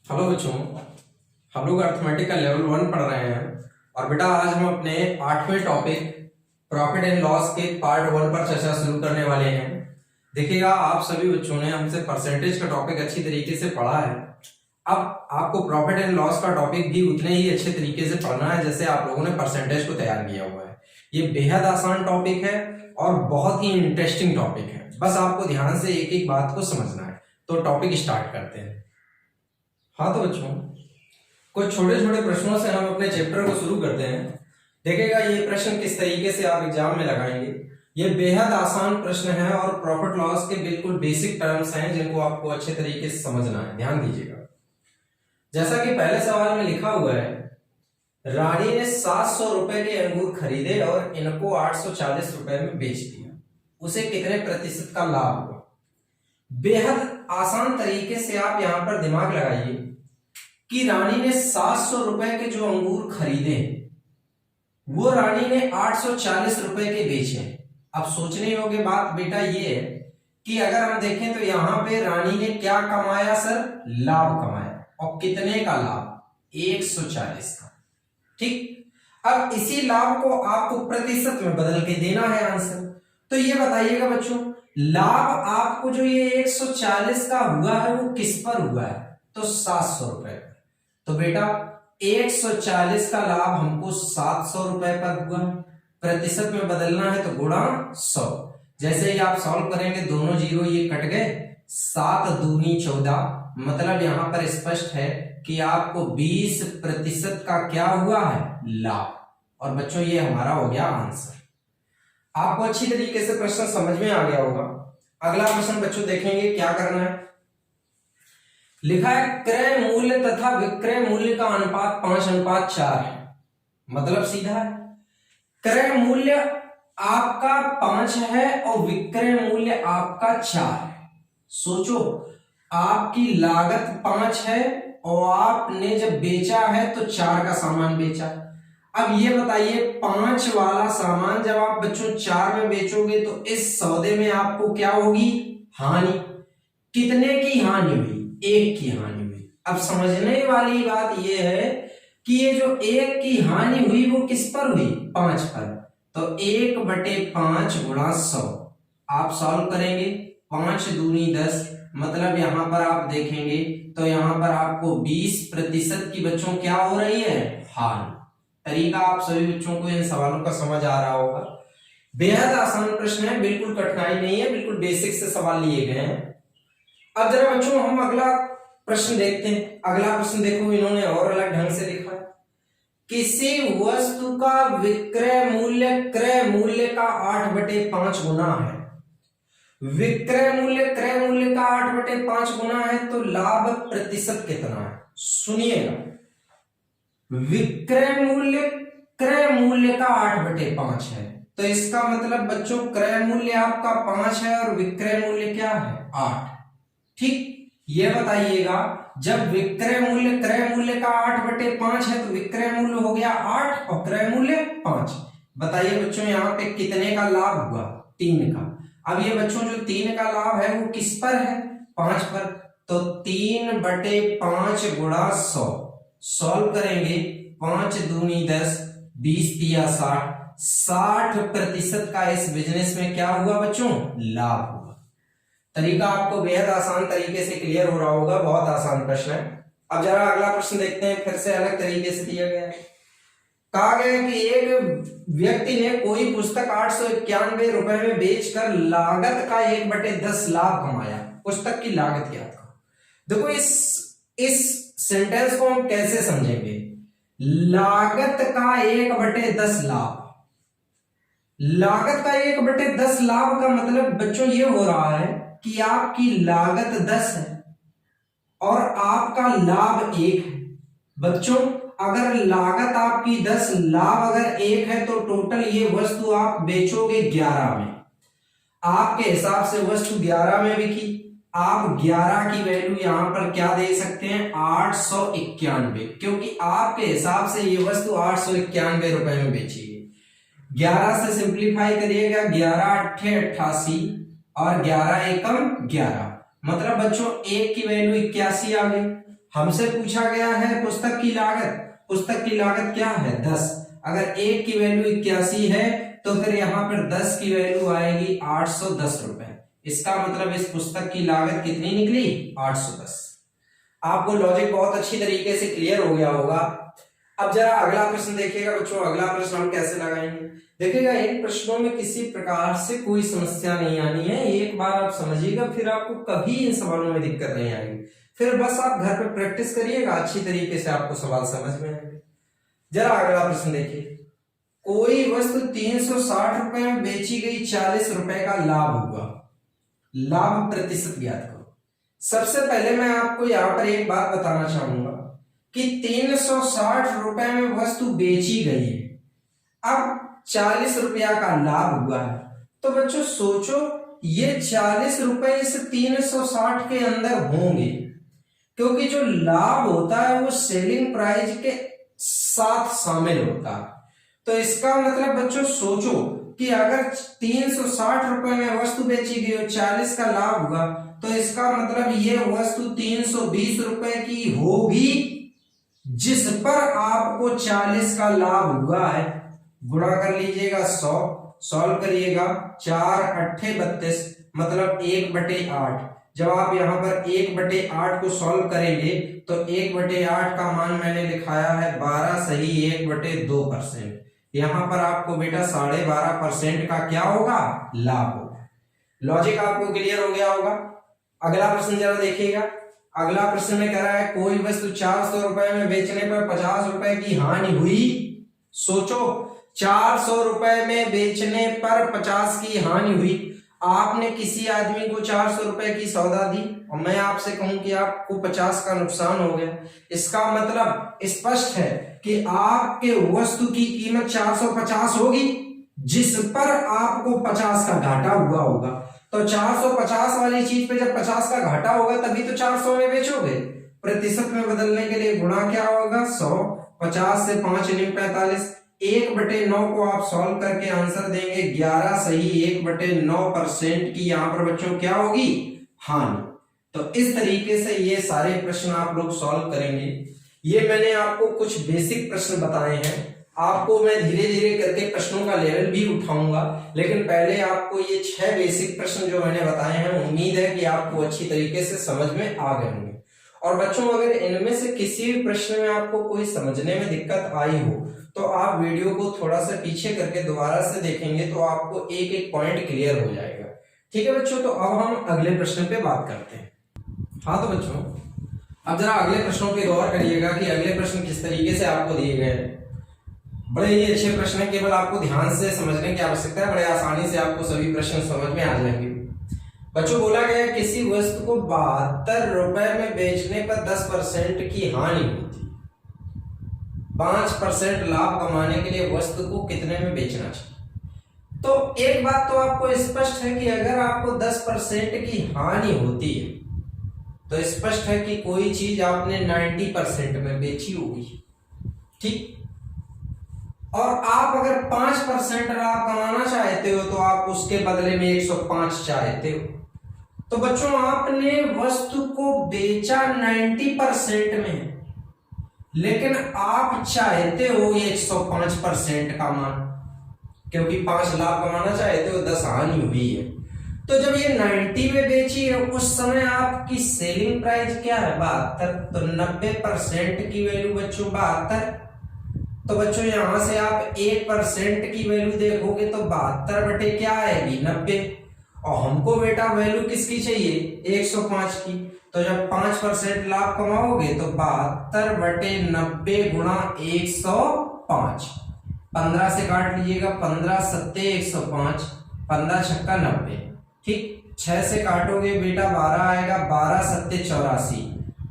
Hello बच्चों, हम लोग अर्थमेटिक का लेवल 1 पढ़ रहे हैं। और बेटा आज हम अपने 8वें टॉपिक प्रॉफिट एंड लॉस के पार्ट 1 पर चर्चा शुरू करने वाले हैं। देखिएगा, आप सभी बच्चों ने हमसे परसेंटेज का टॉपिक अच्छी तरीके से पढ़ा है। अब आपको प्रॉफिट एंड लॉस का टॉपिक भी उतने ही अच्छे तरीके से पढ़ना है जैसे आप लोगों ने परसेंटेज को तैयार किया हुआ है। ये बेहद आसान टॉपिक है और बहुत ही इंटरेस्टिंग टॉपिक है। बस आपको ध्यान से एक एक बात को समझना है। तो टॉपिक स्टार्ट करते हैं। हाँ तो बच्चों, कुछ छोटे छोटे प्रश्नों से हम अपने चैप्टर को शुरू करते हैं। देखिएगा, ये प्रश्न किस तरीके से आप एग्जाम में लगाएंगे। ये बेहद आसान प्रश्न है और प्रॉफिट लॉस के बिल्कुल बेसिक टर्म्स हैं जिनको आपको अच्छे तरीके से समझना है। ध्यान दीजिएगा। जैसा कि पहले सवाल में लिखा हुआ है, रानी ने 700 रुपए के अंगूर खरीदे और इनको 840 रुपए में बेच दिया। उसे कितने प्रतिशत का लाभ हुआ? बेहद आसान तरीके से आप यहां पर दिमाग लगाइए कि रानी ने 700 रुपए के जो अंगूर खरीदे वो रानी ने 840 रुपए के बेचे। अब सोचने योग्य बात बेटा ये है कि अगर हम देखें तो यहां पे रानी ने क्या कमाया सर? लाभ कमाया। और कितने का लाभ? 140 का। ठीक। अब इसी लाभ को आपको प्रतिशत में बदल के देना है आंसर। तो ये बताइएगा बच्चों, लाभ आपको जो ये 140 का हुआ है वो किस पर हुआ है? तो 700 रुपए पर। तो बेटा 140 का लाभ हमको 700 रुपए पर हुआ। प्रतिशत में बदलना है तो गुणा 100। जैसे ही आप सॉल्व करेंगे दोनों जीरो ये कट गए, 7 दूनी 14। मतलब यहां पर स्पष्ट है कि आपको 20% का क्या हुआ है? लाभ। और बच्चों ये हमारा हो गया आंसर। आपको अच्छी तरीके से प्रश्न समझ में आ गया होगा। अगला प्रश्न बच्चों देखेंगे क्या करना है। लिखा है क्रय मूल्य तथा विक्रय मूल्य का अनुपात 5:4 है। मतलब सीधा है, क्रय मूल्य आपका 5 है और विक्रय मूल्य आपका 4 है। सोचो, आपकी लागत 5 है और आपने जब बेचा है तो 4 का सामान बेचा। अब ये बताइए, 5 वाला सामान जब आप बच्चों 4 में बेचोगे तो इस सौदे में आपको क्या होगी? हानि। कितने की हानि हुई? 1 की हानि हुई। अब समझने वाली बात यह है कि ये जो 1 की हानि हुई वो किस पर हुई? 5 पर। तो 1/5 गुणा 100 आप सॉल्व करेंगे। 5 दूनी 10। मतलब यहां पर आप देखेंगे तो यहां पर आपको 20% की बच्चों क्या हो रही है? हानि। तरीका आप सभी बच्चों को इन सवालों का समझ आ रहा होगा। बेहद आसान प्रश्न है, बिल्कुल कठिनाई नहीं है, बिल्कुल बेसिक से सवाल लिए गए हैं। अब जरा बच्चों हम अगला प्रश्न देखते हैं। अगला प्रश्न देखो, इन्होंने और अलग ढंग से लिखा है। किसी वस्तु का विक्रय मूल्य क्रय मूल्य का 8/5 गुना है। विक्रय मूल्य क्रय मूल्य का 8/5 गुना है तो लाभ प्रतिशत कितना है? सुनिएगा, विक्रय मूल्य क्रय मूल्य का 8/5 है तो इसका मतलब बच्चों क्रय मूल्य आपका 5 है और विक्रय मूल्य क्या है? 8। ठीक। ये बताइएगा, जब विक्रय मूल्य क्रय मूल्य का 8/5 है तो विक्रय मूल्य हो गया 8 और क्रय मूल्य 5। बताइए बच्चों यहाँ पे कितने का लाभ हुआ? 3 का। अब ये बच्चों जो 3 का लाभ है वो किस पर है? 5 पर। तो 3/5 गुणा 100 सॉल्व करेंगे। 5 दूनी 10, 20 तिया 60। 60% का इस बिजनेस में क्या हुआ बच्चों? लाभ हुआ। तरीका आपको बेहद आसान तरीके से क्लियर हो रहा होगा। बहुत आसान प्रश्न है। अब जरा अगला प्रश्न देखते हैं, फिर से अलग तरीके से दिया गया है। कहा गया कि एक व्यक्ति ने कोई पुस्तक 891 रुपए में बेचकर लागत का 1/10 लाभ कमाया। पुस्तक की लागत क्या था? देखो, इस सेंटेंस को हम कैसे समझेंगे? लागत का 1/10 लाभ। लागत का 1/10 लाभ का मतलब बच्चों ये हो रहा है कि आपकी लागत 10 है और आपका लाभ 1 है। बच्चों अगर लागत आपकी 10, लाभ अगर 1 है तो टोटल ये वस्तु आप बेचोगे 11 में। आपके हिसाब से वस्तु 11 में बिकी। आप 11 की वैल्यू यहां पर क्या दे सकते हैं? 891, क्योंकि आपके हिसाब से ये वस्तु 891 रुपए में बेची गई। 11 से सिंप्लीफाई करिएगा, 11 8 88 और 11 एकम 11। मतलब बच्चों 1 की वैल्यू 81 आ गई। हमसे पूछा गया है पुस्तक की लागत। पुस्तक की लागत क्या है? 10। अगर एक की वैल्यू 81 है तो फिर यहाँ पर 10 की वैल्यू आएगी 810 रुपए। इसका मतलब इस पुस्तक की लागत कितनी निकली? 810। आपको लॉजिक बहुत अच्छी तरीके से क्लियर हो गया होगा। अब जरा अगला प्रश्न देखिएगा बच्चों। अगला प्रश्न हम कैसे लगाएंगे? देखिएगा, इन प्रश्नों में किसी प्रकार से कोई समस्या नहीं आनी है। एक बार आप समझिएगा, फिर आपको कभी इन सवालों में दिक्कत नहीं आएगी। फिर बस आप घर पे प्रैक्टिस करिएगा, अच्छी तरीके से आपको सवाल समझ में आएंगे। जरा अगला प्रश्न देखिए। कोई वस्तु 360 रुपए में बेची गई, 40 रुपए का लाभ हुआ। लाभ प्रतिशत ज्ञात करो। सबसे पहले मैं आपको यहां पर एक बात बताना चाहूंगा कि 360 रुपए में वस्तु बेची गई है, अब 40 रुपया का लाभ हुआ है। तो बच्चों सोचो, ये 40 रुपए इस 360 के अंदर होंगे, क्योंकि जो लाभ होता है वो सेलिंग प्राइस के साथ शामिल होता है। तो इसका मतलब बच्चों सोचो कि अगर 360 रुपए में वस्तु बेची गई और 40 का लाभ हुआ, तो इसका मतलब ये वस्तु 320 रुपए की होगी, जिस पर आपको 40 का लाभ हुआ है। गुणा कर लीजिएगा 100, सॉल्व करिएगा, 4 अट्ठे 32, मतलब 1/8। जब आप यहाँ पर 1/8 को सॉल्व करेंगे तो 1/8 का मान मैंने लिखाया है 12 सही 1/2%। यहाँ पर आपको बेटा 12.5% का क्या होगा? लाभ होगा। लॉजिक आपको क्लियर हो गया होगा। अगला प्रश्न जरा देखिएगा। अगला प्रश्न में कह रहा है कोई वस्तु 400 रुपए में बेचने पर 50 रुपए की हानि हुई। सोचो, 400 रुपए में बेचने पर 50 की हानि हुई। आपने किसी आदमी को 400 रुपए की सौदा दी और मैं आपसे कहूं कि आपको 50 का नुकसान हो गया। इसका मतलब स्पष्ट है कि आपके वस्तु की कीमत 450 होगी, जिस पर आपको 50 का घाटा हुआ होगा। तो 450 वाली चीज पे जब 50 का घाटा होगा तभी तो 400 में बेचोगे। प्रतिशत में बदलने के लिए गुणा क्या होगा? 100। 50 से 5 × 45, 1/9 को आप सॉल्व करके आंसर देंगे 11 सही 1/9% की यहाँ पर बच्चों क्या होगी? हानि। तो इस तरीके से ये सारे प्रश्न आप लोग सॉल्व करेंगे। ये मैंने आपको कुछ बेसिक प्रश्न बताए हैं। आपको मैं धीरे धीरे करके प्रश्नों का लेवल भी उठाऊंगा, लेकिन पहले आपको ये 6 बेसिक प्रश्न जो मैंने बताए हैं, उम्मीद है कि आपको अच्छी तरीके से समझ में आ गए होंगे। और बच्चों, अगर इनमें से किसी भी प्रश्न में आपको कोई समझने में दिक्कत आई हो तो आप वीडियो को थोड़ा सा पीछे करके दोबारा से देखेंगे तो आपको एक एक पॉइंट क्लियर हो जाएगा। ठीक है बच्चों, तो अब हम अगले प्रश्न पे बात करते हैं। हाँ तो बच्चों, अब जरा अगले प्रश्नों पे गौर करिएगा कि अगले प्रश्न किस तरीके से आपको दिए गए हैं। बड़े ही अच्छे प्रश्न है, केवल आपको ध्यान से समझने की आवश्यकता है। बड़े आसानी से आपको सभी प्रश्न समझ में आ जाएंगे। बच्चों, बोला गया किसी वस्तु को 72 रुपए में बेचने पर 10% की हानि होती, 5% लाभ कमाने के लिए वस्तु को कितने में बेचना चाहिए? तो एक बात तो आपको स्पष्ट है कि अगर आपको 10% की हानि होती है तो स्पष्ट है कि कोई चीज आपने 90% में बेची होगी। ठीक, और आप अगर 5% लाभ कमाना चाहते हो तो आप उसके बदले में 105 चाहते हो। तो बच्चों, आपने वस्तु को बेचा 90% में, लेकिन आप चाहते हो 105% का मान, क्योंकि 5 लाख कमाना चाहते हो, 10 हानि हुई है। तो जब ये 90 में बेची है, उस समय आपकी सेलिंग प्राइस क्या है? 72। तो 90% की वैल्यू बच्चों 72। तो बच्चों यहां से आप 1% की वैल्यू देखोगे तो 72 बटे क्या आएगी? 90। और हमको बेटा वैल्यू किसकी चाहिए? 105 की। तो जब 5% लाभ कमाओगे तो 72 बटे 90 गुणा 105, 15 से काट लीजिएगा, 15 सत्ते 105, 15 छक्का 90। ठीक, 6 से काटोगे बेटा 12 आएगा, 12 सत्ते 84,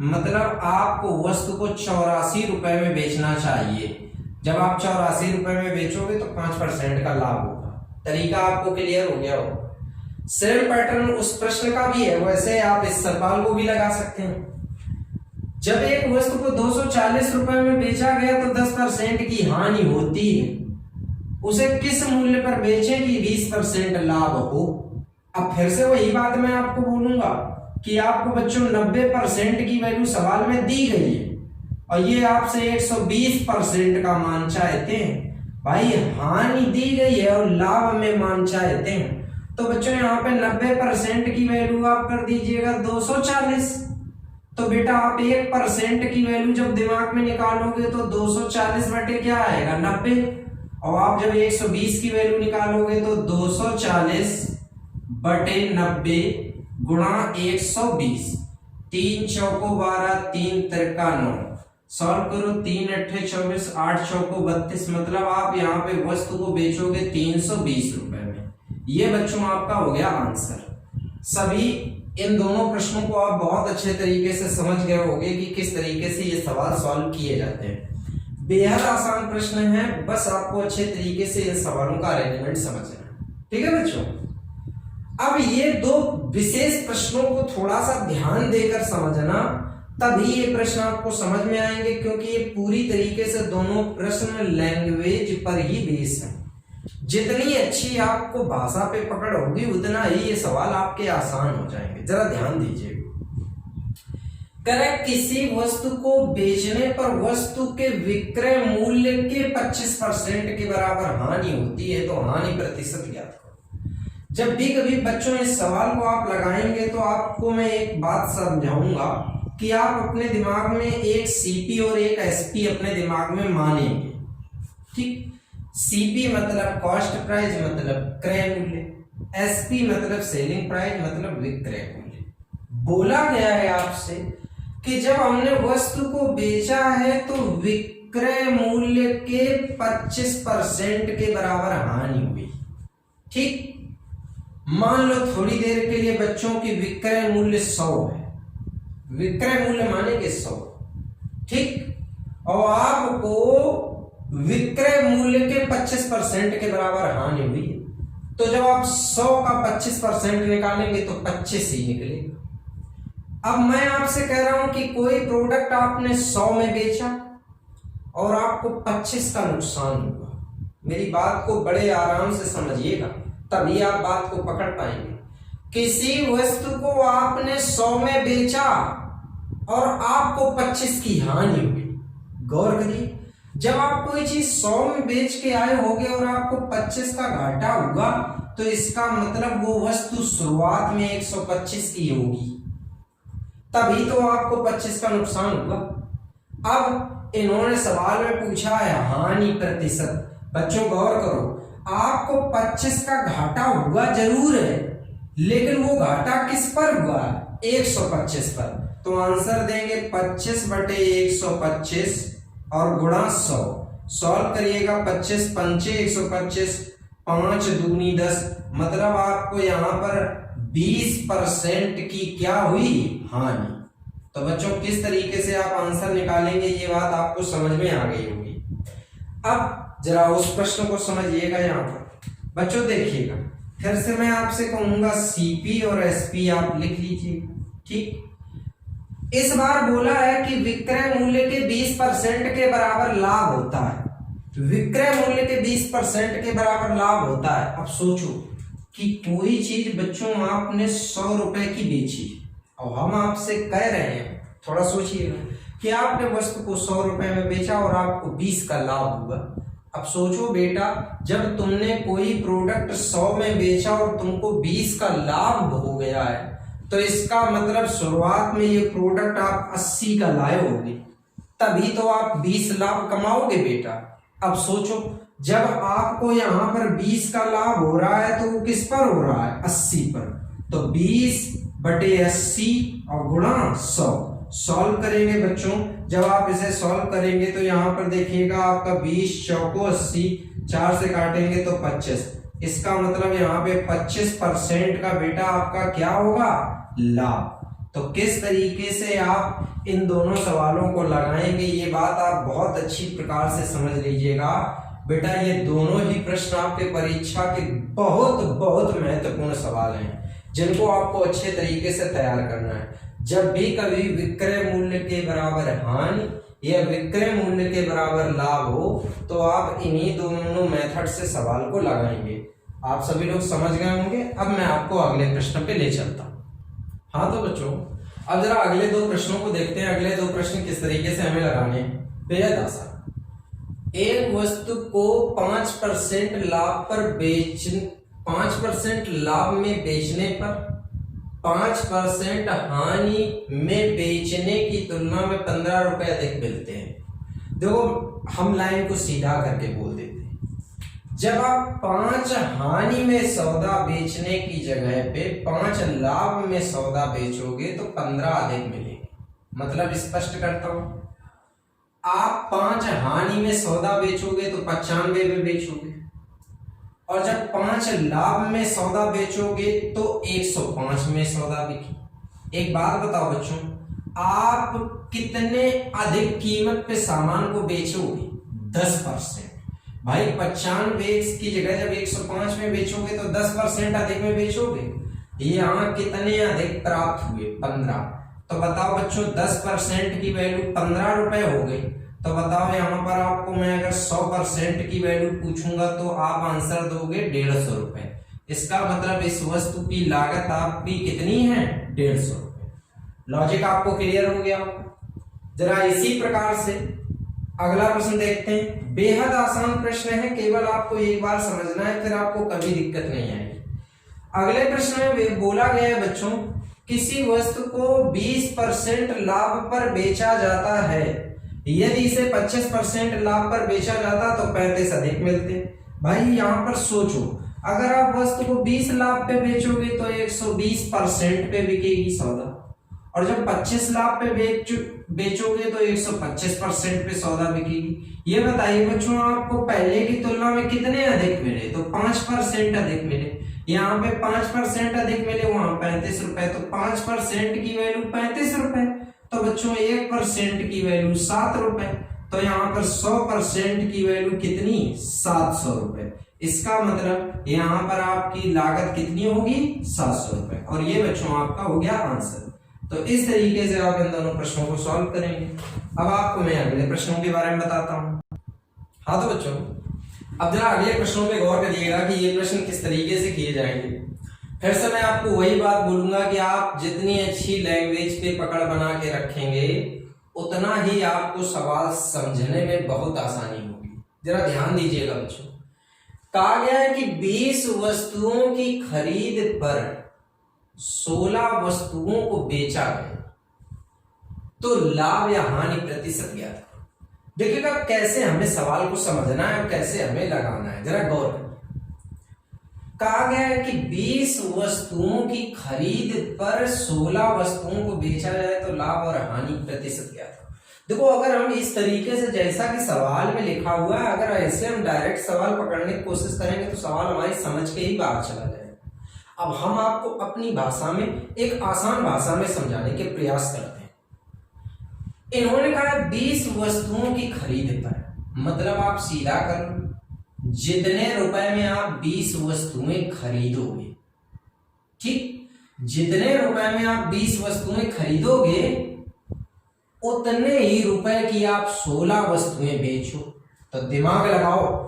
मतलब आपको वस्तु को 84 रुपए में बेचना चाहिए। जब आप 84 रुपए में बेचोगे तो 5% का लाभ होगा। तरीका आपको क्लियर हो गया हो। सेम पैटर्न उस प्रश्न का भी है, वैसे आप इस सवाल को भी लगा सकते हैं। जब एक वस्तु को 240 रुपए में बेचा गया तो 10% की हानि होती है, उसे किस मूल्य पर बेचें कि 20% लाभ हो? अब फिर से वही बात मैं आपको बोलूंगा कि आपको बच्चों 90% की वैल्यू सवाल में दी गई है और ये आपसे 120% का मान चाहते हैं। भाई हानि दी गई है और लाभ में मान चाहते हैं, तो बच्चों यहाँ पे 90% की वैल्यू आप कर दीजिएगा 240। तो बेटा आप 1% की वैल्यू जब दिमाग में निकालोगे तो 240 बटे क्या आएगा 90, और आप जब 120 की वैल्यू निकालोगे तो 240 बटे 90 गुणा 120। 3 चौको 12, 3 तिरका 9, सॉल्व करो। 3 अट्ठे 24, 8 चौको 32, मतलब आप यहाँ पे वस्तु को बेचोगे 320 रुपए में। ये बच्चों आपका हो गया आंसर। सभी इन दोनों प्रश्नों को आप बहुत अच्छे तरीके से समझ गए होंगे कि किस तरीके से ये सवाल सॉल्व किए जाते हैं। बेहद आसान प्रश्न है, बस आपको अच्छे तरीके से इन सवालों का अरेंजमेंट समझना है। ठीक है बच्चों, अब ये दो विशेष प्रश्नों को थोड़ा सा ध्यान देकर समझना, तभी ये प्रश्न आपको समझ में आएंगे, क्योंकि ये पूरी तरीके से दोनों प्रश्न लैंग्वेज पर ही बेस है। जितनी अच्छी आपको भाषा पे पकड़ होगी उतना ही ये सवाल आपके आसान हो जाएंगे। जरा ध्यान दीजिए। करेक्ट, किसी वस्तु को बेचने पर वस्तु के विक्रय मूल्य के 25% के बराबर हानि होती है, तो हानि प्रतिशत ज्ञात करो। जब भी कभी बच्चों इस सवाल को आप लगाएंगे तो आपको मैं एक बात समझाऊंगा कि आप अपने दिमाग में एक सीपी और एक एसपी अपने दिमाग में मानेंगे। ठीक, सीपी मतलब कॉस्ट प्राइस मतलब क्रय मूल्य, एसपी मतलब सेलिंग प्राइस मतलब विक्रय मूल्य। बोला गया है आपसे कि जब हमने वस्तु को बेचा है तो विक्रय मूल्य के 25% के बराबर हानि हुई। ठीक, मान लो थोड़ी देर के लिए बच्चों की विक्रय मूल्य 100 है, विक्रय मूल्य मानेंगे 100। ठीक, और आपको विक्रय मूल्य के 25% के बराबर हानि हुई, तो जब आप 100 का 25% निकालेंगे तो 25 ही निकलेगा। अब मैं आपसे कह रहा हूं कि कोई प्रोडक्ट आपने 100 में बेचा और आपको 25 का नुकसान हुआ। मेरी बात को बड़े आराम से समझिएगा, तभी आप बात को पकड़ पाएंगे। किसी वस्तु को आपने 100 में बेचा और आपको 25 की हानि हुई। गौर करिए, जब आप कोई चीज 100 में बेच के आए होगे और आपको 25 का घाटा हुआ, तो इसका मतलब वो वस्तु शुरुआत में 125 की होगी, तभी तो आपको 25 का नुकसान हुआ। अब इन्होंने सवाल में पूछा है हानि प्रतिशत। बच्चों गौर करो, आपको 25 का घाटा हुआ जरूर है, लेकिन वो घाटा किस पर हुआ? 125 पर। तो आंसर देंगे 25 बटे 125 और गुणा 100। सॉल्व करिएगा। 25 पंचे 125, 5 दूनी 10, मतलब आपको यहाँ पर 20% की क्या हुई? हानि। तो बच्चों किस तरीके से आप आंसर निकालेंगे ये बात आपको समझ में आ गई होगी। अब जरा उस प्रश्न को समझिएगा। यहाँ पर बच्चों देखिएगा, फिर से मैं आपसे कहूंगा सीपी और एसपी आप लिख लीजिए। ठीक, इस बार बोला है कि विक्रय मूल्य के 20% के बराबर लाभ होता है। विक्रय मूल्य के 20% के बराबर लाभ होता है। अब सोचो कि कोई चीज बच्चों आपने 100 रुपए की बेची और हम आपसे कह रहे हैं, थोड़ा सोचिएगा कि आपने वस्तु को 100 रुपए में बेचा और आपको 20 का लाभ हुआ। अब सोचो बेटा, जब तुमने कोई प्रोडक्ट 100 में बेचा और तुमको 20 का लाभ हो गया है, तो इसका मतलब शुरुआत में ये प्रोडक्ट आप 80 का लाए होगे, तभी तो आप 20 लाभ कमाओगे बेटा। अब सोचो, जब आपको यहाँ पर 20 का लाभ हो रहा है तो वो किस पर हो रहा है? 80 पर। तो 20 बटे 80 और गुणा 100। सॉल्व करेंगे बच्चों। जब आप इसे सॉल्व करेंगे तो यहाँ पर देखिएगा आपका 20 चौको 80, 4 से काटेंगे तो 25। इसका मतलब यहाँ पे 25% का बेटा आपका क्या होगा? लाभ। तो किस तरीके से आप इन दोनों सवालों को लगाएंगे ये बात आप बहुत अच्छी प्रकार से समझ लीजिएगा बेटा। ये दोनों ही प्रश्न आपके परीक्षा के बहुत बहुत महत्वपूर्ण सवाल हैं, जिनको आपको अच्छे तरीके से तैयार करना है। जब भी कभी विक्रय मूल्य के बराबर हानि या विक्रय मूल्य के बराबर लाभ हो, तो आप इन्हीं दोनों मेथड से सवाल को लगाएंगे। आप सभी लोग समझ गए होंगे। अब मैं आपको अगले प्रश्न पे ले चलता हूं। हाँ तो बच्चों, अब जरा अगले दो प्रश्नों को देखते हैं। अगले दो प्रश्न किस तरीके से हमें लगाने हैं, बेहद आसान। एक वस्तु को 5% लाभ पर 5% लाभ में बेचने पर 5% हानि में बेचने की तुलना में 15 रुपए अधिक मिलते हैं। देखो हम लाइन को सीधा करके बोल देते हैं। जब आप 5 हानि में सौदा बेचने की जगह पे 5 लाभ में सौदा बेचोगे तो 15 अधिक मिलेंगे। मतलब स्पष्ट करता हूं, आप 5 हानि में सौदा बेचोगे तो 95 में बेचोगे, और जब 5 लाभ में सौदा बेचोगे तो 105 में सौदा बिके। एक बात बताओ बच्चों, आप कितने अधिक कीमत पे सामान को बेचोगे? 10%। भाई 95 की जगह जब 105 में बेचोगे तो 10% अधिक में बेचोगे। यहाँ कितने अधिक प्राप्त हुए? 15। तो बताओ बच्चों, 10% की वैल्यू 15 रुपए हो गई। तो बताओ यहाँ पर आपको मैं अगर 100% की वैल्यू पूछूंगा तो आप आंसर दोगे 150 रुपए। इसका मतलब इस वस्तु की लागत आपकी कितनी है? 150 रुपए। लॉजिक आपको क्लियर हो गया? जरा इसी प्रकार से अगला प्रश्न देखते हैं। बेहद आसान प्रश्न है, केवल आपको एक बार समझना है, फिर आपको कभी दिक्कत नहीं आएगी। अगले प्रश्न में बोला गया है बच्चों, किसी वस्तु को 20% लाभ पर बेचा जाता है, यदि इसे 25% लाभ पर बेचा जाता तो 35 अधिक मिलते। भाई यहाँ पर सोचो, अगर आप वस्तु को 20 लाख पे बेचोगे तो 120% पे बिकेगी सौदा, और जब 25 लाख पे बेचोगे तो 125% पे सौदा बिकेगी। ये बताइए बच्चों, आपको पहले की तुलना में कितने अधिक मिले? तो 5% अधिक मिले। यहाँ पे 5% अधिक मिले, वहां 35 रुपए, तो 5% की वैल्यू 35 रुपए। तो बच्चों 1% की वैल्यू 7 रुपए, तो यहाँ पर 100% की वैल्यू कितनी? 700 रुपए। इसका मतलब यहाँ पर आपकी लागत कितनी होगी? 700 रुपए। और ये बच्चों आपका हो गया आंसर। तो इस तरीके से आप इन दोनों प्रश्नों को सॉल्व करेंगे। अब आपको मैं अगले प्रश्नों के बारे में बताता हूं। हाँ तो बच्चों, अब जरा अगले प्रश्नों पे गौर करिएगा कि ये प्रश्न किस तरीके से किए जाएंगे। फिर से मैं आपको वही बात बोलूंगा कि आप जितनी अच्छी लैंग्वेज पे पकड़ बना के रखेंगे उतना ही आपको सवाल समझने में बहुत आसानी होगी। जरा ध्यान दीजिएगा बच्चों, कहा गया है कि 20 वस्तुओं की खरीद पर 16 वस्तुओं को बेचा गया तो लाभ या हानि प्रतिशत क्या था। देखिएगा कैसे हमें सवाल को समझना है और कैसे हमें लगाना है, जरा गौर करिए। कहा गया है कि 20 वस्तुओं की खरीद पर 16 वस्तुओं को बेचा जाए तो लाभ और हानि प्रतिशत क्या था। देखो अगर हम इस तरीके से, जैसा कि सवाल में लिखा हुआ है, अगर ऐसे हम डायरेक्ट सवाल पकड़ने की कोशिश करेंगे तो सवाल हमारी समझ के ही बाहर चला जाएगा। अब हम आपको अपनी भाषा में, एक आसान भाषा में समझाने के प्रयास करते हैं। इन्होंने कहा 20 वस्तुओं की खरीद पर, मतलब आप सीधा कर, जितने रुपए में आप 20 वस्तुएं खरीदोगे, ठीक, जितने रुपए में आप 20 वस्तुएं खरीदोगे उतने ही रुपए की आप 16 वस्तुएं बेचो। तो दिमाग लगाओ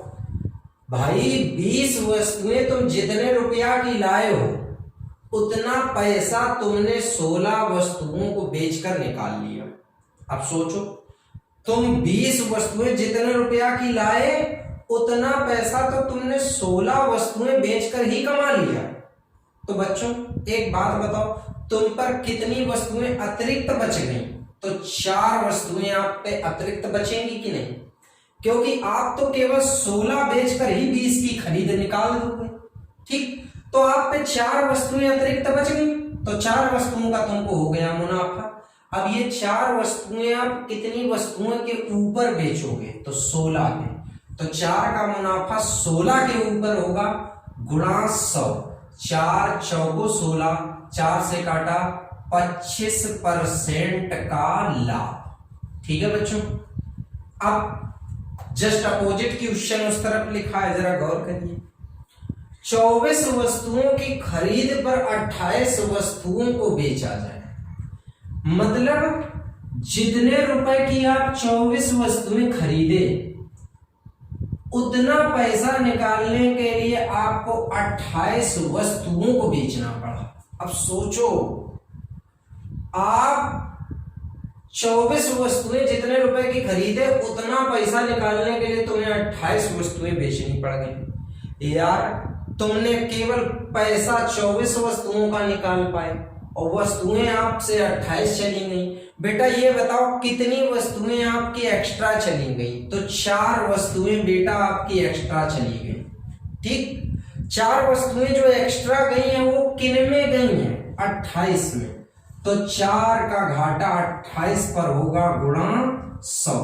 भाई, 20 वस्तुएं तुम जितने रुपया की लाए हो उतना पैसा तुमने 16 वस्तुओं को बेचकर निकाल लिया। अब सोचो, तुम 20 वस्तुएं जितने रुपया की लाए उतना पैसा तो तुमने 16 वस्तुएं बेचकर ही कमा लिया। तो बच्चों एक बात बताओ, तुम पर कितनी वस्तुएं अतिरिक्त बच गई? तो 4 वस्तुएं आप पे अतिरिक्त बचेंगी कि नहीं, क्योंकि आप तो केवल 16 बेचकर ही 20 की खरीद निकाल दोगे, ठीक। तो आप पे 4 वस्तुएं अतिरिक्त बच गई, तो 4 वस्तुओं का तुमको हो गया मुनाफा। अब ये 4 वस्तुएं आप कितनी वस्तुओं के ऊपर बेचोगे? तो 16 के, तो 4 का मुनाफा 16 के ऊपर होगा, गुणा 100, 4 चौको 16, 4 से काटा 25% का लाभ। ठीक है बच्चों, अब जस्ट अपोजिट क्वेश्चन उस तरफ लिखा है, जरा गौर करिए। 24 वस्तुओं की खरीद पर 28 वस्तुओं को बेचा जाए, मतलब जितने रुपए की आप 24 वस्तुएं खरीदे उतना पैसा निकालने के लिए आपको 28 वस्तुओं को बेचना पड़ा। अब सोचो आप 24 वस्तुएं जितने रुपए की खरीदे उतना पैसा निकालने के लिए तुम्हें 28 वस्तुएं बेचनी पड़ गई। यार तुमने केवल पैसा 24 वस्तुओं का निकाल पाए और वस्तुएं आपसे 28 चली गई। बेटा ये बताओ कितनी वस्तुएं आपकी एक्स्ट्रा चली गई? तो 4 वस्तुएं बेटा आपकी एक्स्ट्रा चली गई। ठीक, 4 वस्तुएं जो एक्स्ट्रा गई हैं वो किन में गई हैं? 28 में। तो 4 का घाटा 28 पर होगा गुणा 100।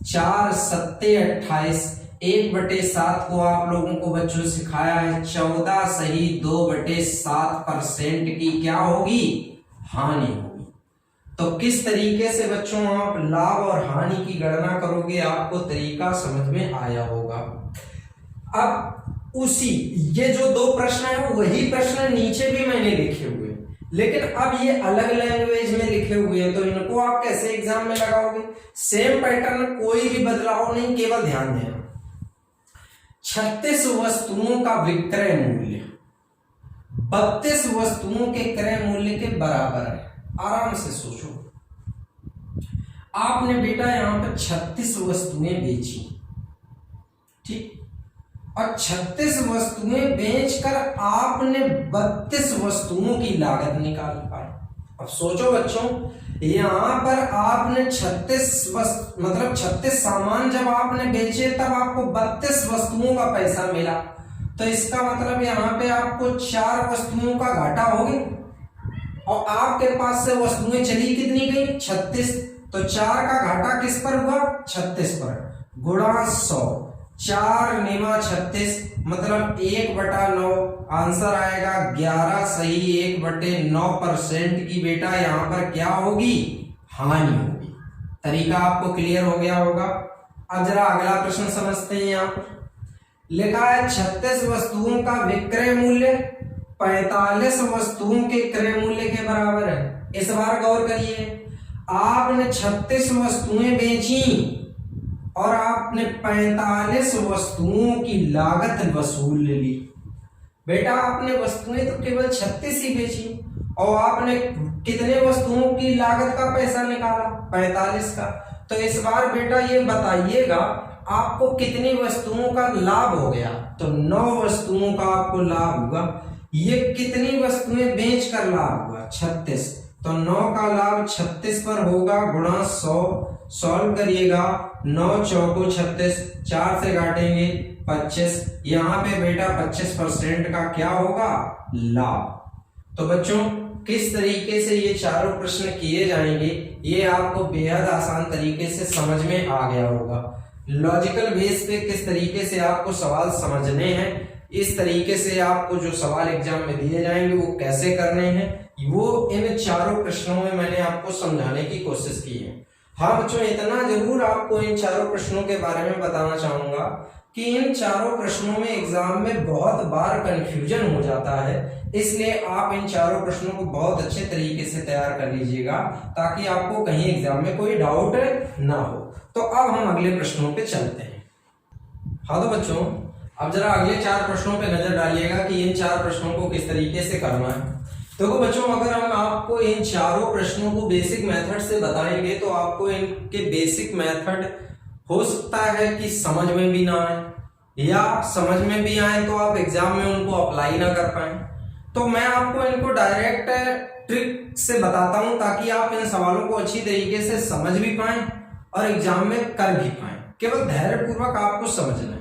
4 सत्ते 28, 1/7 को आप लोगों को बच्चों सिखाया है 14 सही 2/7% की क्या होगी? हानि होगी। तो किस तरीके से बच्चों आप लाभ और हानि की गणना करोगे आपको तरीका समझ में आया होगा। अब उसी ये जो 2 प्रश्न है वही प्रश्न नीचे भी मैंने लिखे हुए, लेकिन अब ये अलग लैंग्वेज में लिखे हुए हैं, तो इनको आप कैसे एग्जाम में लगाओगे? सेम पैटर्न, कोई भी बदलाव नहीं, केवल ध्यान देना। 36 वस्तुओं का विक्रय मूल्य 32 वस्तुओं के क्रय मूल्य के बराबर है। आराम से सोचो, आपने बेटा यहां पर 36 वस्तुएं बेची, ठीक, और 36 वस्तुएं बेचकर आपने 32 वस्तुओं की लागत निकाल पाई। अब सोचो बच्चों, यहां पर आपने 36 सामान जब आपने बेचे तब आपको 32 वस्तुओं का पैसा मिला, तो इसका मतलब यहां पे आपको 4 वस्तुओं का घाटा हो गया और आपके पास से वस्तुएं चली कितनी गई? 36। तो 4 का घाटा किस पर हुआ? 36 पर, गुणा 100। 4 निमा 36 मतलब 1/9। आंसर आएगा 11 सही 1/9% की बेटा यहाँ पर क्या होगी? हानि होगी। तरीका आपको क्लियर हो गया होगा। अब जरा अगला प्रश्न समझते हैं। यहाँ पर लिखा है 36 वस्तुओं का विक्रय मूल्य 45 वस्तुओं के क्रय मूल्य के बराबर है। इस बार गौर करिए, आपने 36 वस्तुएं बेची और आपने 45 वस्तुओं की लागत वसूल ली। बेटा आपने वस्तुएं तो केवल 36 ही बेची और आपने कितने वस्तुओं की लागत का पैसा निकाला? 45 का। तो इस बार बेटा ये बताइएगा आपको कितनी वस्तुओं का लाभ हो गया? तो 9 वस्तुओं का आपको लाभ हुआ। ये कितनी वस्तुएं बेचकर लाभ हुआ? 36। तो 9 का लाभ 36 पर होगा गुणा 100। सॉल्व करिएगा, 9 चौको 36, 4 से काटेंगे 25। यहाँ पे बेटा 25% का क्या होगा? लाभ। तो बच्चों किस तरीके से ये चारों प्रश्न किए जाएंगे ये आपको बेहद आसान तरीके से समझ में आ गया होगा। लॉजिकल बेस पे किस तरीके से आपको सवाल समझने हैं, इस तरीके से आपको जो सवाल एग्जाम में दिए जाएंगे वो कैसे करने हैं, वो इन चारों प्रश्नों में मैंने आपको समझाने की कोशिश की है। हाँ बच्चों, इतना जरूर आपको इन चारों प्रश्नों के बारे में बताना चाहूंगा कि इन चारों प्रश्नों में एग्जाम में बहुत बार कंफ्यूजन हो जाता है, इसलिए आप इन चारों प्रश्नों को बहुत अच्छे तरीके से तैयार कर लीजिएगा ताकि आपको कहीं एग्जाम में कोई डाउट ना हो। तो अब हम अगले प्रश्नों पे चलते हैं। हाँ तो बच्चों, अब जरा अगले 4 प्रश्नों पे नजर डालिएगा कि इन 4 प्रश्नों को किस तरीके से करना है। देखो बच्चों, अगर हम आपको इन चारों प्रश्नों को बेसिक मेथड से बताएंगे तो आपको इनके बेसिक मेथड हो सकता है कि समझ में भी ना आए, या समझ में भी आए तो आप एग्जाम में उनको अप्लाई ना कर पाए। तो मैं आपको इनको डायरेक्ट ट्रिक से बताता हूं ताकि आप इन सवालों को अच्छी तरीके से समझ भी पाएं और एग्जाम में कर भी पाएं। केवल धैर्यपूर्वक आपको समझना है।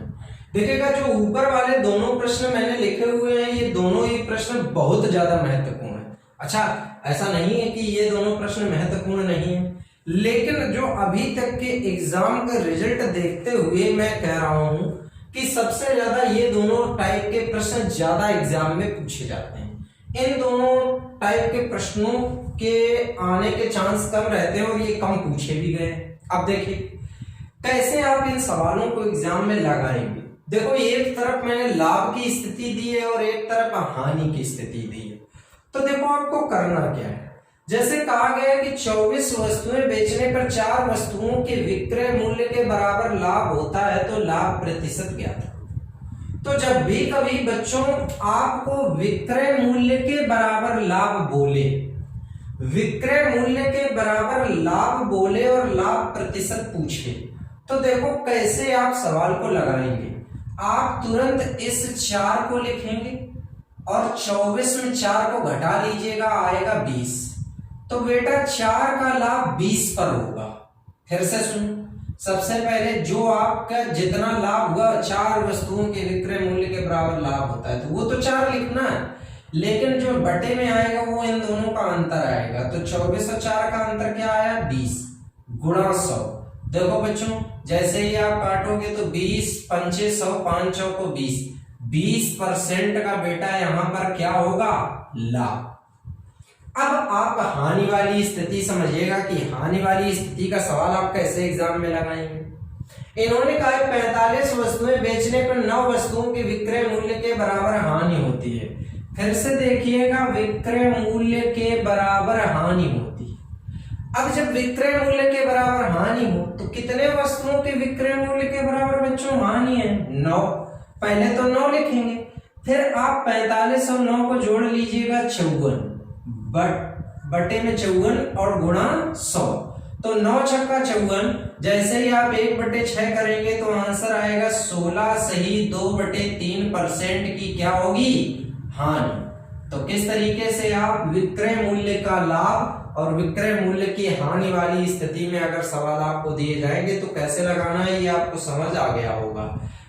देखिएगा, जो ऊपर वाले दोनों प्रश्न मैंने लिखे हुए हैं, ये दोनों ही प्रश्न बहुत ज्यादा महत्वपूर्ण है। अच्छा, ऐसा नहीं है कि ये दोनों प्रश्न महत्वपूर्ण नहीं है, लेकिन जो अभी तक के एग्जाम का रिजल्ट देखते हुए मैं कह रहा हूं कि सबसे ज्यादा ये दोनों टाइप के प्रश्न ज्यादा एग्जाम में पूछे जाते हैं। इन दोनों टाइप के प्रश्नों के आने के चांस कम रहते हैं और ये कम पूछे भी गए। अब देखिए कैसे आप इन सवालों को एग्जाम में लगाएंगे। देखो, एक तरफ मैंने लाभ की स्थिति दी है और एक तरफ हानि की स्थिति दी है। तो देखो आपको करना क्या है। जैसे कहा गया कि 24 वस्तुएं बेचने पर 4 वस्तुओं के विक्रय मूल्य के बराबर लाभ होता है, तो लाभ प्रतिशत ज्ञात। तो जब भी कभी बच्चों आपको विक्रय मूल्य के बराबर लाभ बोले, विक्रय मूल्य के बराबर लाभ बोले और लाभ प्रतिशत पूछे, तो देखो कैसे आप सवाल को लगाएंगे। आप तुरंत इस 4 को लिखेंगे और 24 में 4 को घटा लीजिएगा, आएगा 20। तो बेटा 4 का लाभ 20 पर होगा। फिर से सुनो, सबसे पहले जो आपका जितना लाभ हुआ 4 वस्तुओं के विक्रय मूल्य के बराबर लाभ होता है, तो वो तो 4 लिखना है, लेकिन जो बटे में आएगा वो इन दोनों का अंतर आएगा। तो 24 और 4 का अंतर क्या आया, 20 गुणा 100। देखो बच्चों, जैसे ही आप काटोगे तो 20 पंचे 100, 5 चौको 20, 20% का बेटा यहां पर क्या होगा, लाभ। अब आप हानि वाली स्थिति समझिएगा कि हानि वाली स्थिति का सवाल आप कैसे एग्जाम में लगाएंगे। इन्होंने कहा 45 वस्तुएं बेचने पर 9 वस्तुओं के विक्रय मूल्य के बराबर हानि होती है। फिर से देखिएगा, विक्रय मूल्य के बराबर हानि होती है। अब जब विक्रय मूल्य के बराबर हानि हो तो कितने वस्तुओं के विक्रय मूल्य के बराबर बच्चों हानि है, 9। पहले तो 9 लिखेंगे, फिर आप 45 और 9 को जोड़ लीजिएगा 54, बटे में 54 और गुणा 100, तो 9 छक्का 54। जैसे ही आप 1/6 करेंगे तो आंसर आएगा 16 सही 2/3% की क्या होगी, हानि। तो किस तरीके से आप विक्रय मूल्य का लाभ और विक्रय मूल्य की हानि वाली स्थिति में अगर सवाल आपको दिए जाएंगे तो कैसे लगाना है, ये आपको समझ आ गया होगा।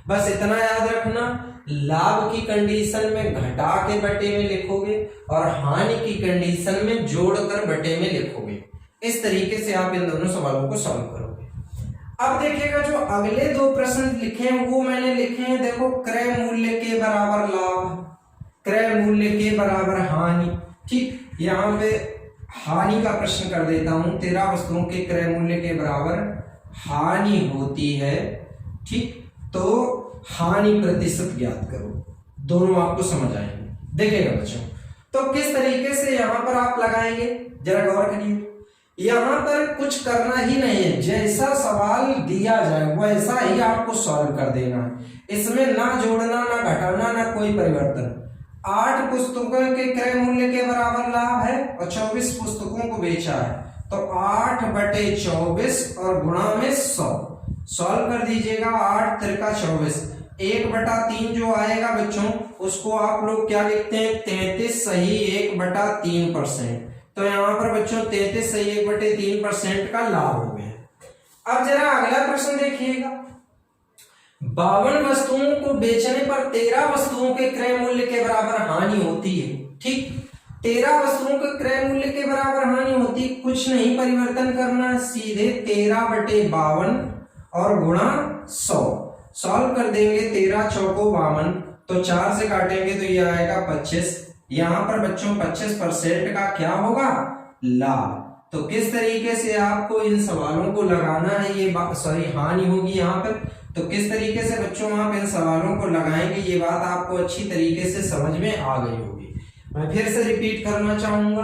बस इतना याद रखना, लाभ की कंडीशन में घटा के बटे में लिखोगे और हानि की कंडीशन में जोड़कर बटे में लिखोगे। इस तरीके से आप इन दोनों सवालों को सॉल्व करोगे। अब देखिएगा, जो अगले 2 प्रश्न लिखे हैं वो मैंने लिखे हैं, देखो क्रय मूल्य के बराबर लाभ, क्रय मूल्य के बराबर हानि। ठीक, यहाँ पे हानि का प्रश्न कर देता हूं। 13 वस्तुओं के क्रय मूल्य के बराबर हानि होती है। ठीक, तो हानि प्रतिशत ज्ञात करो। दोनों आपको समझ आएंगे। देखिएगा बच्चों, तो किस तरीके से यहां पर आप लगाएंगे जरा गौर करिए। यहां पर कुछ करना ही नहीं है, जैसा सवाल दिया जाए वैसा ही आपको सॉल्व कर देना है। इसमें ना जोड़ना, ना घटाना, ना कोई परिवर्तन। 8 पुस्तकों के क्रय मूल्य के बराबर लाभ है और 24 पुस्तकों को बेचा है, तो 8/24 और गुणा में 100। सॉल्व कर दीजिएगा, 8 त्रिका 24, 1/3 जो आएगा बच्चों उसको आप लोग क्या लिखते हैं, 33 सही 1/3%। तो यहाँ पर बच्चों 33 सही 1/3% का लाभ हो गया। अब जरा अगला प्रश्न देखिएगा, 52 वस्तुओं को बेचने पर 13 वस्तुओं के क्रय मूल्य के बराबर हानि होती है। ठीक, 13 वस्तुओं के क्रय मूल्य के बराबर हानि होती, कुछ नहीं परिवर्तन करना, सीधे 13/52 और गुणा 100। सॉल्व कर देंगे, 13 चौको 52, तो 4 से काटेंगे तो ये आएगा 25। यहां पर बच्चों 25% का क्या होगा, लाभ। तो किस तरीके से आपको इन सवालों को लगाना है, ये हानि होगी यहाँ पर। तो किस तरीके से बच्चों आप इन सवालों को लगाएंगे, ये बात आपको अच्छी तरीके से समझ में आ गई होगी। मैं फिर से रिपीट करना चाहूंगा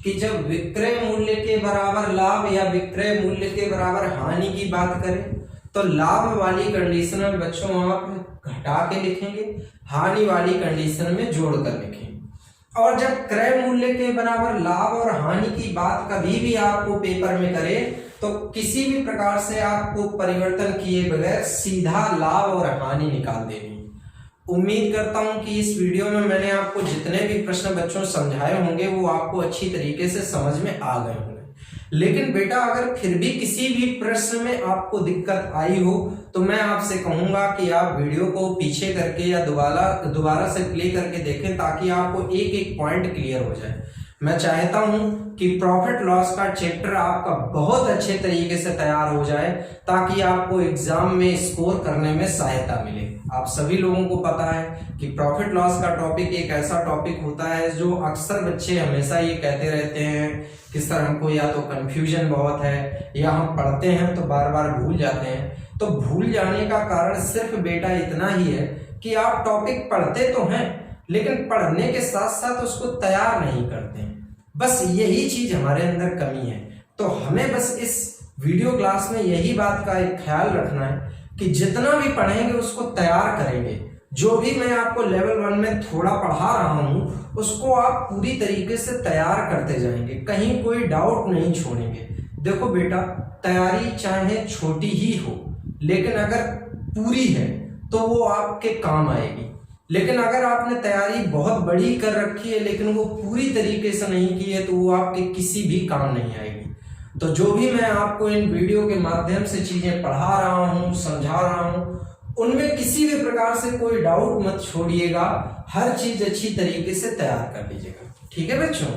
कि जब विक्रय मूल्य के बराबर लाभ या विक्रय मूल्य के बराबर हानि की बात करें तो लाभ वाली कंडीशन में बच्चों आप घटा के लिखेंगे, हानि वाली कंडीशन में जोड़कर लिखेंगे। और जब क्रय मूल्य के बराबर लाभ और हानि की बात कभी भी आपको पेपर में करे तो किसी भी प्रकार से आपको परिवर्तन किए बगैर सीधा लाभ और हानि निकाल देनी। उम्मीद करता हूं कि इस वीडियो में मैंने आपको जितने भी प्रश्न बच्चों समझाए होंगे वो आपको अच्छी तरीके से समझ में आ गए होंगे। लेकिन बेटा अगर फिर भी किसी भी प्रश्न में आपको दिक्कत आई हो तो मैं आपसे कहूंगा कि आप वीडियो को पीछे करके या दोबारा से प्ले करके देखें ताकि आपको एक एक पॉइंट क्लियर हो जाए। मैं चाहता हूं कि प्रॉफिट लॉस का चैप्टर आपका बहुत अच्छे तरीके से तैयार हो जाए ताकि आपको एग्जाम में स्कोर करने में सहायता मिले। आप सभी लोगों को पता है कि प्रॉफिट लॉस का टॉपिक एक ऐसा टॉपिक होता है जो अक्सर बच्चे हमेशा ये कहते रहते हैं कि सर हमको या तो कंफ्यूजन बहुत है या हम पढ़ते हैं तो बार बार भूल जाते हैं। तो भूल जाने का कारण सिर्फ बेटा इतना ही है कि आप टॉपिक पढ़ते तो हैं लेकिन पढ़ने के साथ साथ उसको तैयार नहीं करते हैं। बस यही चीज हमारे अंदर कमी है। तो हमें बस इस वीडियो क्लास में यही बात का एक ख्याल रखना है कि जितना भी पढ़ेंगे उसको तैयार करेंगे। जो भी मैं आपको लेवल 1 में थोड़ा पढ़ा रहा हूं उसको आप पूरी तरीके से तैयार करते जाएंगे, कहीं कोई डाउट नहीं छोड़ेंगे। देखो बेटा, तैयारी चाहे छोटी ही हो लेकिन अगर पूरी है तो वो आपके काम आएगी। लेकिन अगर आपने तैयारी बहुत बड़ी कर रखी है लेकिन वो पूरी तरीके से नहीं की है तो वो आपके किसी भी काम नहीं आएगी। तो जो भी मैं आपको इन वीडियो के माध्यम से चीजें पढ़ा रहा हूँ, समझा रहा हूँ, उनमें किसी भी प्रकार से कोई डाउट मत छोड़िएगा, हर चीज अच्छी तरीके से तैयार कर लीजिएगा। ठीक है बच्चों।